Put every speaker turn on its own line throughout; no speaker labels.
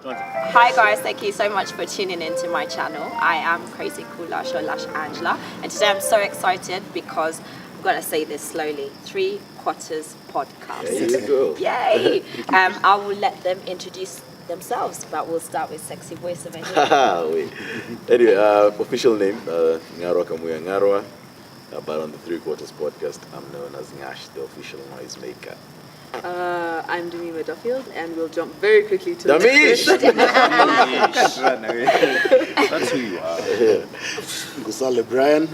Hi guys, thank you so much for tuning into my channel. I am Crazy Cool Lush or Lush Angela, and today I'm so excited because I'm gonna say this slowly. 3 Quarters podcast.
There you go.
Yay! I will let them introduce themselves, but we'll start with sexy voice over here.
Wait. Anyway, official name, Kamuya Ngarwa. But on the 3 Quarters podcast, I'm known as Ngash, the official noisemaker.
I'm Damima Duffield, and we'll jump very quickly to
Damish!
That's who you are.
Ngusale Brian,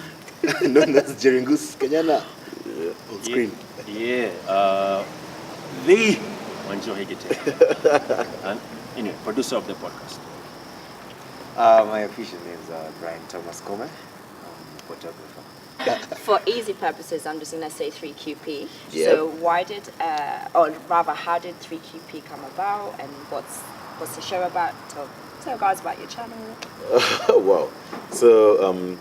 known as Jeringus Kenyana, on screen.
The Wanjohi Gitia, and producer of the podcast.
My official name is Bryan Thomas Koome, photographer.
For easy purposes, I'm just gonna say 3QP.
Yep.
So why did, or rather, how did 3QP come about, and what's the show about? Tell guys about your channel.
Wow. So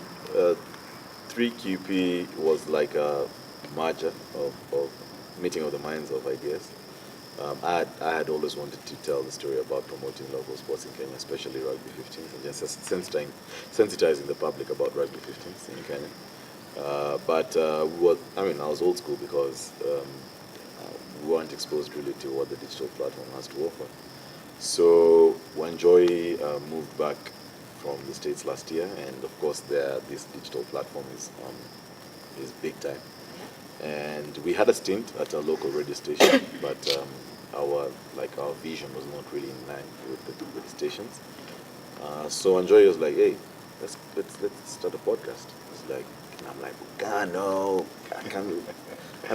3QP was like a merger of meeting of the minds of ideas. I had always wanted to tell the story about promoting local sports in Kenya, especially rugby 15s, and just sensitizing the public about rugby 15s in Kenya. But I was old school because we weren't exposed really to what the digital platform has to offer. So Wanjohi moved back from the States last year, and of course this digital platform is big time. And we had a stint at a local radio station, but our vision was not really in line with the stations. So Wanjohi was like, "Hey, let's start a podcast." It's like, and I'm like, "God, no,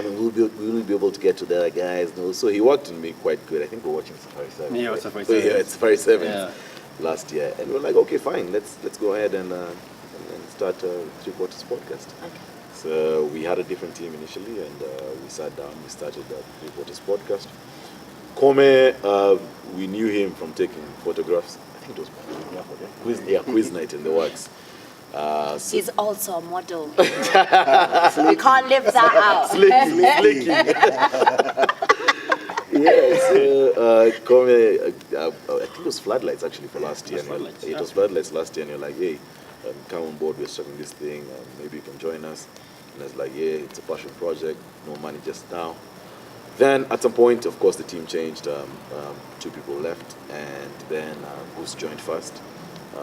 we'll be able to get to the other guys." No, so he worked on me quite good. I think we're watching Safari 7.
Yeah,
right?
Safari
7.
Seven.
Yeah, it's Safari 7
Yeah.
last year, and we're like, "Okay, fine, let's go ahead and start a 3 Quarters podcast."
Okay.
So we had a different team initially, and we sat down. We started the 3 Quarters podcast. Koome, we knew him from taking photographs. I think it was quiz night in the works. So
He's also a model. We can't live that out.
Slicky. Yeah, so Koome, I think it was floodlights actually for last year. It was floodlights last year, and you're like, "Hey, come on board, we're starting this thing, maybe you can join us." And I was like, "Yeah, it's a passion project, no money just now." Then at some point, of course, the team changed. 2 people left, and then Gus joined first. We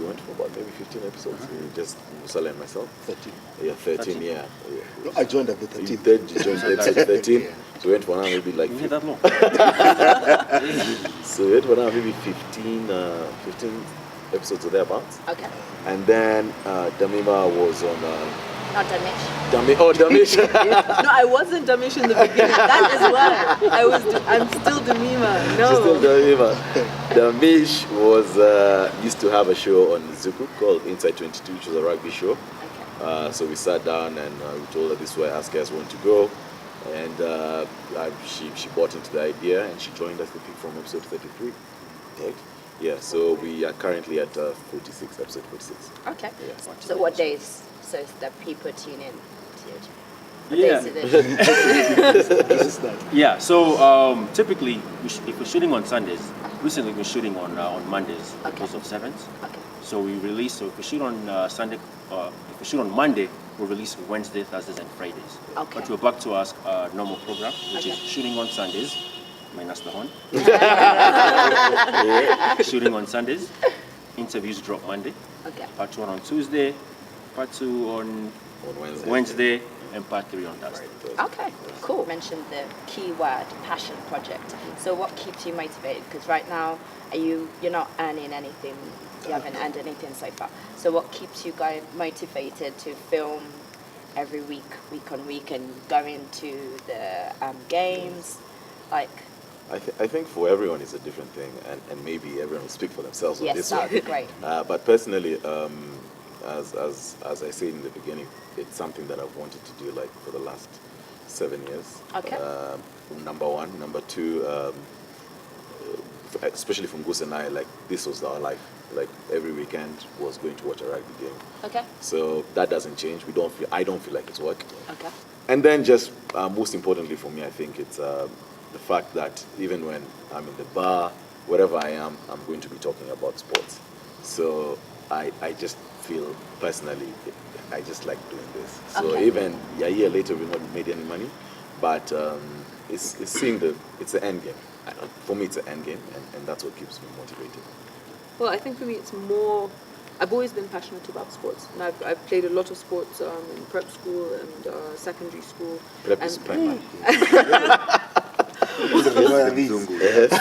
went for about maybe 15 episodes, just Ngusale and myself.
13.
Yeah, 13, yeah.
No, I joined at the
You
13th.
joined episode 13, so we went for now maybe like
You need that long.
so we went for now maybe 15 episodes or thereabouts.
Okay.
And then Damima was on
Not Danish.
Damish.
No, I wasn't Damish in the beginning. That is why I'm still Damima. No.
She's still Damima. Damish was used to have a show on Zuku called Inside 22, which was a rugby show.
Okay.
So we sat down and we told her this is where us guys want to go, and she bought into the idea and she joined us from episode 33. Right? Yeah. So we are currently at 46, episode 46.
Okay.
Yeah.
So what days? So that people tune in to your channel. What
Yeah.
days is it?
This is that.
Yeah, so typically, if we're shooting on Sundays, recently we're shooting on Mondays because of 7s.
Okay.
So we release, so if we shoot on Sunday, if we shoot on Monday, we'll release Wednesday, Thursdays, and Fridays.
Okay.
But we're back to our normal program, which is shooting on Sundays, minus the horn. Shooting on Sundays, interviews drop Monday,
Okay.
part 1 on Tuesday, part 2 on Wednesday, and part 3 on Thursday.
Okay, cool. You mentioned the keyword passion project. So what keeps you motivated? Because right now you're not earning anything. You haven't earned anything so far. So what keeps you motivated to film every week on week, and going to the games? Like,
I think for everyone it's a different thing, and maybe everyone will speak for themselves on
yes,
this
that
one.
would be great.
But personally, as I said in the beginning, it's something that I've wanted to do like for the last 7 years.
Okay.
Number 1, number 2, especially from Gus and I, like this was our life. Like every weekend was going to watch a rugby game.
Okay.
So that doesn't change. I don't feel like it's work.
Okay.
And then just most importantly for me, I think it's the fact that even when I'm in the bar wherever I am, I'm going to be talking about sports. So I just feel personally, I just like doing this. So
Okay.
even a year later, we've not made any money, but it's seeing it's the end game. For me, it's an end game, and that's what keeps me motivated.
Well, I think for me it's more, I've always been passionate about sports. And I've played a lot of sports in prep school and secondary school.
Prep is
And-
primary.
Where are these?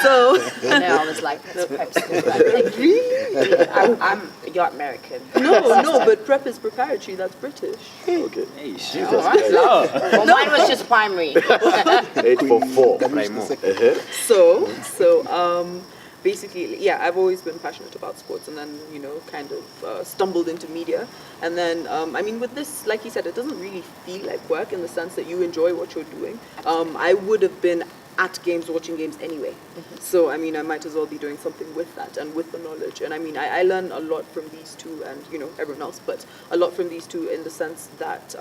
So,
I know, I was like, that's prep school. Like, really? You're American.
no, but prep is preparatory, that's British.
Okay.
Hey,
Jesus
All right.
Christ.
Well, mine was just primary.
8 for 4.
So, basically, yeah, I've always been passionate about sports, and then, kind of stumbled into media. And then, I mean, with this, like you said, it doesn't really feel like work in the sense that you enjoy what you're doing. I would have been at games, watching games anyway. So, I mean, I might as well be doing something with that and with the knowledge. And I mean, I learn a lot from these two and, everyone else, but a lot from these two in the sense that,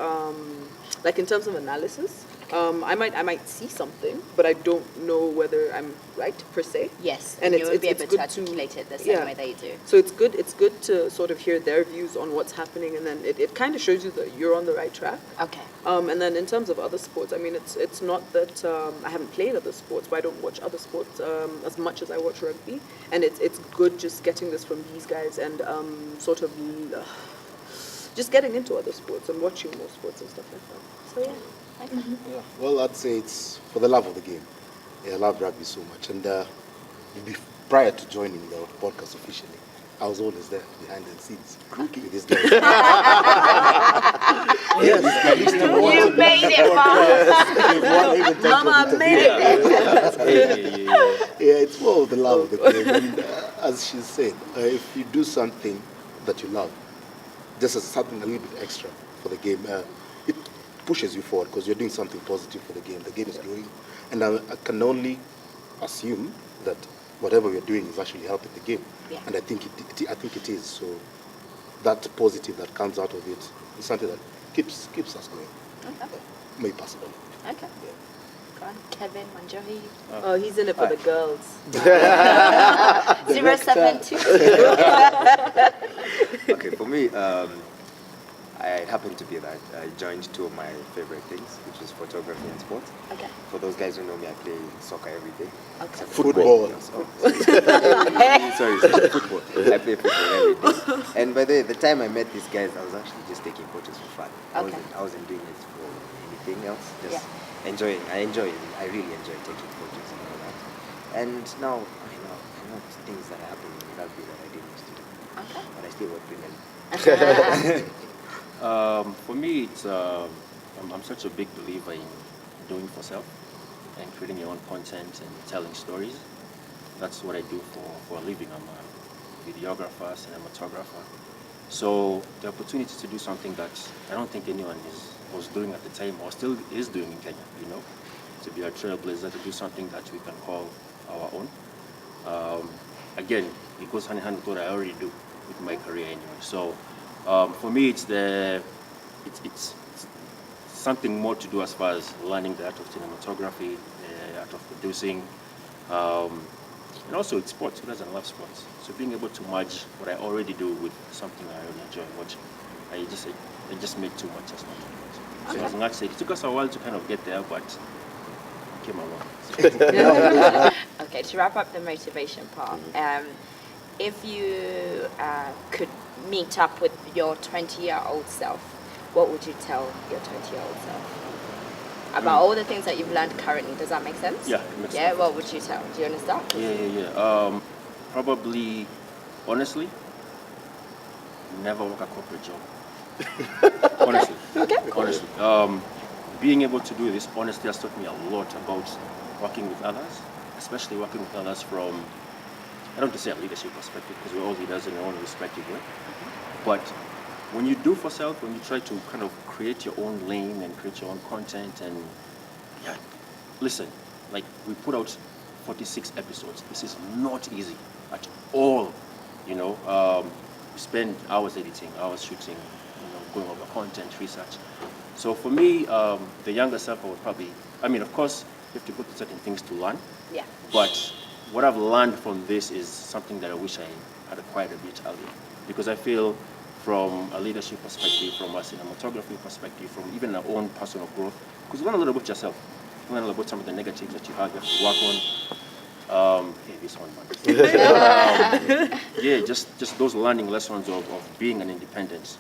like in terms of analysis, I might see something, but I don't know whether I'm right per se.
Yes,
And
and you
it's-
would be
it's
able to
good to-
articulate it the same
yeah.
way they do.
So it's good to sort of hear their views on what's happening, and then it kind of shows you that you're on the right track.
Okay.
And then in terms of other sports, I mean, it's not that I haven't played other sports, but I don't watch other sports as much as I watch rugby. And it's good just getting this from these guys and sort of just getting into other sports and watching more sports and stuff like that. So yeah.
Yeah. Well, I'd say it's for the love of the game. Yeah, I love rugby so much. And prior to joining the podcast officially, I was always there behind the scenes with this guy. Yeah, this guy used to watch
You
it.
made it, Mom.
Mama made it.
Yeah, it's more of the love of the game. And as she said, if you do something that you love, just as something a little bit extra for the game, it pushes you forward because you're doing something positive for the game. The game is growing, and I can only assume that whatever we're doing is actually helping the game.
Yeah.
And I think it is. So that positive that comes out of it is something that keeps us going.
Okay.
Me personally.
Okay. Go on, Kevin, Wanjohi.
Oh, he's in it for the girls.
072.
Okay, for me, it happened to be that I joined two of my favorite things, which is photography and sports.
Okay.
For those guys who know me, I play soccer every day.
Okay.
Football.
Sorry, football. I play football every day. And by the time I met these guys, I was actually just taking photos for fun.
Okay.
I wasn't doing it for anything else. Just
Yeah.
enjoying. I really enjoy taking photos and all that. And now I know things that happen in rugby that I didn't used to do.
Okay.
But I still work with them.
For me, it's I'm such a big believer in doing for self and creating your own content and telling stories. That's what I do for a living. I'm a videographer, cinematographer. So the opportunity to do something that I don't think anyone was doing at the time or still is doing in Kenya, to be a trailblazer, to do something that we can call our own. Again, it goes hand in hand with what I already do with my career anyway. So for me, it's something more to do as far as learning the art of cinematography, the art of producing, and also it's sports. Who doesn't love sports? So being able to merge what I already do with something I really enjoy watching, I just made too much as much. So as much as it took us a while to kind of get there, but it came along.
Okay, to wrap up the motivation part, if you could meet up with your 20-year-old self, what would you tell your 20-year-old self? About all the things that you've learned currently, does that make sense?
Yeah, it makes
Yeah,
sense.
what would you tell? Do you understand?
Yeah. Probably, honestly, never work a corporate job. Honestly.
Okay.
Honestly. Being able to do this, honestly, has taught me a lot about working with others, especially working with others from, I don't want to say a leadership perspective, because we're all leaders in our own respective way. But when you do for self, when you try to kind of create your own lane and create your own content, and yeah, listen, like we put out 46 episodes. This is not easy at all. We spend hours editing, hours shooting, going over content, research. So for me, the younger self, I would probably, of course, you have to go through certain things to learn.
Yeah.
But what I've learned from this is something that I wish I had acquired a bit earlier, because I feel from a leadership perspective, from a cinematography perspective, from even our own personal growth, because you learn a lot about yourself. You learn a lot about some of the negatives that you have to work on. Hey, this one, man. Yeah, just those learning lessons of being an independent,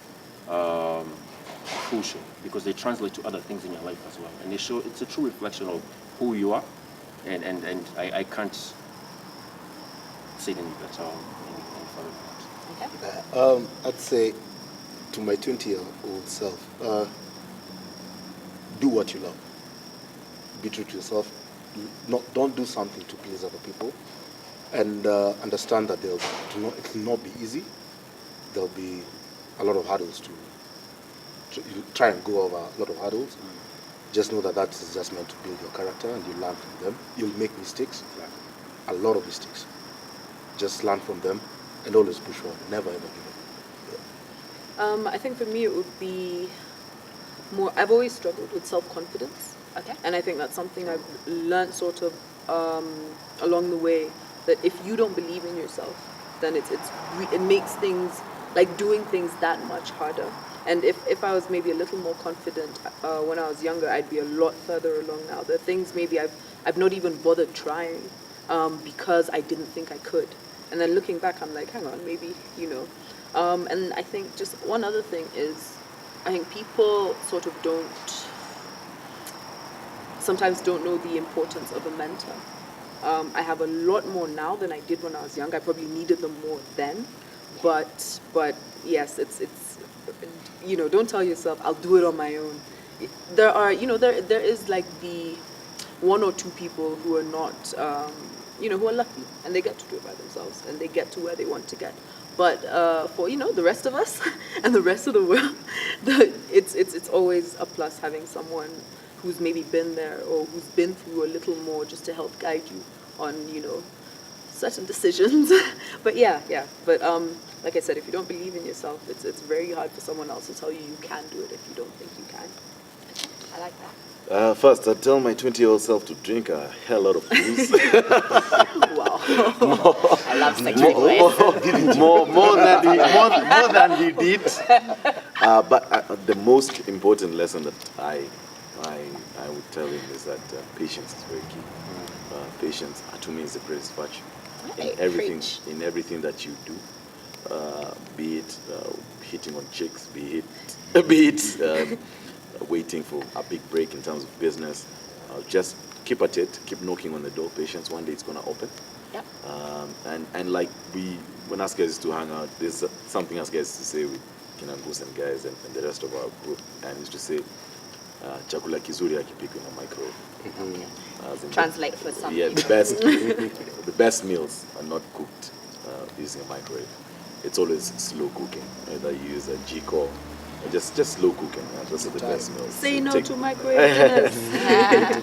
crucial, because they translate to other things in your life as well, and they show it's a true reflection of who you are, and I can't say it any better any further than that.
Okay.
I'd say to my 20-year-old self, do what you love. Be true to yourself. Don't do something to please other people, and understand that it will not be easy. There'll be a lot of hurdles you try and go over a lot of hurdles. Just know that is just meant to build your character, and you learn from them. You'll make mistakes, a lot of mistakes. Just learn from them and always push forward. Never ever give up.
I think for me it would be more, I've always struggled with self-confidence.
Okay.
And I think that's something I've learned sort of along the way, that if you don't believe in yourself, then it makes things, like doing things that much harder. And if I was maybe a little more confident when I was younger, I'd be a lot further along now. There are things maybe I've not even bothered trying because I didn't think I could. And then looking back, I'm like, hang on, maybe, you know. And I think just one other thing is, I think people sort of sometimes don't know the importance of a mentor. I have a lot more now than I did when I was young. I probably needed them more then. But yes, it's you know, don't tell yourself I'll do it on my own. There are, you know, there is like the one or two people who are not you know, who are lucky and they get to do it by themselves and they get to where they want to get. But for, you know, the rest of us and the rest of the world, it's always a plus having someone who's maybe been there or who's been through a little more, just to help guide you on, you know, certain decisions. But yeah. But like I said, if you don't believe in yourself, it's very hard for someone else to tell you you can do it if you don't think you can.
I like that.
First, I'd tell my 20-year-old self to drink a hell lot of booze.
Wow.
I love segues.
more than he did. But the most important lesson that I would tell him is that patience is very key. Patience, to me, is the greatest virtue in everything that you do. Be it hitting on chicks, be it waiting for a big break in terms of business. Just keep at it, keep knocking on the door. Patience, one day it's gonna open.
Yep.
And like when us guys used to hang out, there's something us guys used to say with Ngusale guys and the rest of our group, and used to say, chakula kizuri hakipikwi na microwave.
Translate for some
Yeah,
people.
the best meals are not cooked using a microwave. It's always slow cooking. Either you use a Jiko or just slow cooking. Those are the best meals.
Say no to microwave dinners.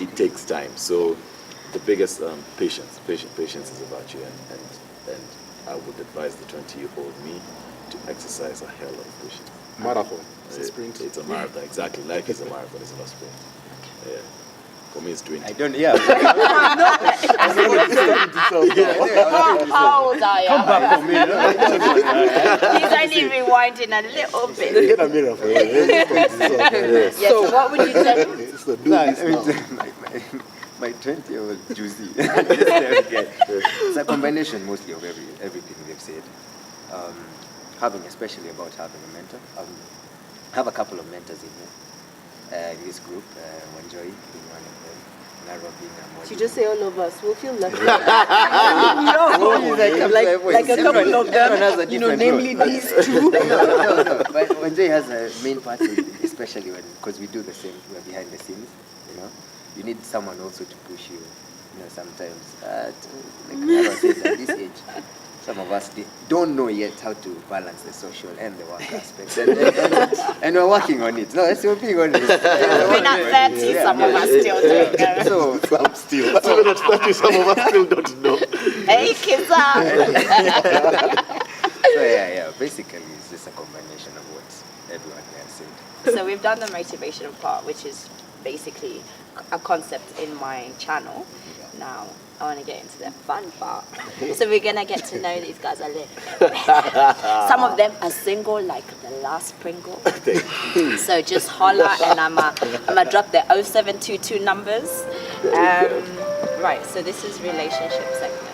It takes time. So the biggest patience is a virtue, and I would advise the 20-year-old me to exercise a hell of patience.
Marathon. It's a sprint.
It's a marathon, exactly. Life is a marathon, it's not a sprint. Yeah. For me, it's 20.
I don't, yeah.
How old are you?
Come back for me.
He's only rewinding a little bit.
Get a mirror for it.
Yeah, so what would you say?
So do this now.
My 20-year-old juicy. It's a combination mostly of everything they've said. Especially about having a mentor. I have a couple of mentors in here. In this group, Wanjohi being one of them, Naro being a more.
You just say all of us, we'll feel left
like
a couple of them, you know, namely these two.
No. But Wanjohi has a main part, especially because we do the same, we're behind the scenes, you know. You need someone also to push you, you know, sometimes. Like Naro said, at this age, some of us don't know yet how to balance the social and the work aspects. And we're working on it. No, that's your being honest.
We're not 30, some of us still don't know.
So,
Some still. Even at 30, some of us still don't know.
Hey, kids are.
So yeah. Basically, it's just a combination of what everyone has said.
So we've done the motivational part, which is basically a concept in my channel. now I want to get into the fun part. So we're going to get to know these guys a little bit better. Some of them are single like the last Pringle. So just holla and I'm gonna drop the 0722 numbers. Right, so this is relationship segment.